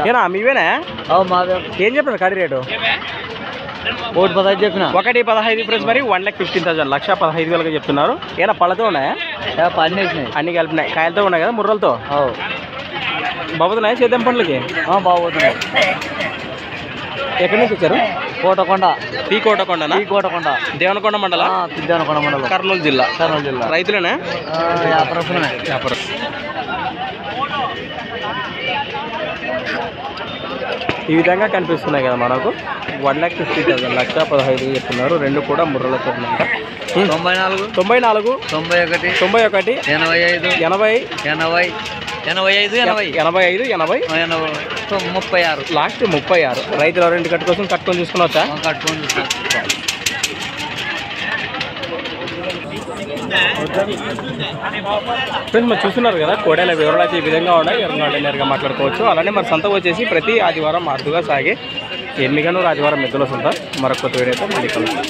ఏనా మీవేనా? ఏం చెప్పారు కాడి రేటు? 1,15 చెప్పిన. 1,15 ప్రైస్ మరి 1,15,000 1,15,000 చెప్తున్నారు. ఏనా పళ్ళతో ఉన్నాయా? అన్ని కలిపినాయి. కాయలతో ఉన్నాయి కదా, ముర్రలతో బాగుతున్నాయా? చేద్దాం పండ్లకి బాగుతున్నాయి. ఎక్కడి నుంచి వచ్చారు? కోటకొండ. కోటకొండనా? కోటకొండ, దేవనకొండ మండలం, దేవనకొండ మండలం, కర్నూలు జిల్లా. రైతులేనా? ఈ విధంగా కనిపిస్తున్నాయి కదా మనకు. 1,50,000 1,15,000 చెప్తున్నారు. రెండు కూడా ముర్రలతో ఉన్నాయంట. 94, 94, 91, 91, 85, 80, 85, 36, లాస్ట్ 36. రైతులు ఎవరింటి కట్టుకోసం కట్టుకొని తీసుకున్నవచ్చా? కట్టుకొని ఫ్రెండ్స్ మరి చూస్తున్నారు కదా, కోడేల వివరాలు అయితే ఈ విధంగా ఉన్నాయి. ఎవరైనా నేరుగా మాట్లాడుకోవచ్చు. అలానే మరి సంత వచ్చేసి ప్రతి ఆదివారం అరుదుగా సాగే ఎన్నికనూరు ఆదివారం మెద్దుల సంత. మరొక కొత్త వీడియోతో మళ్ళీ కలుస్తాం.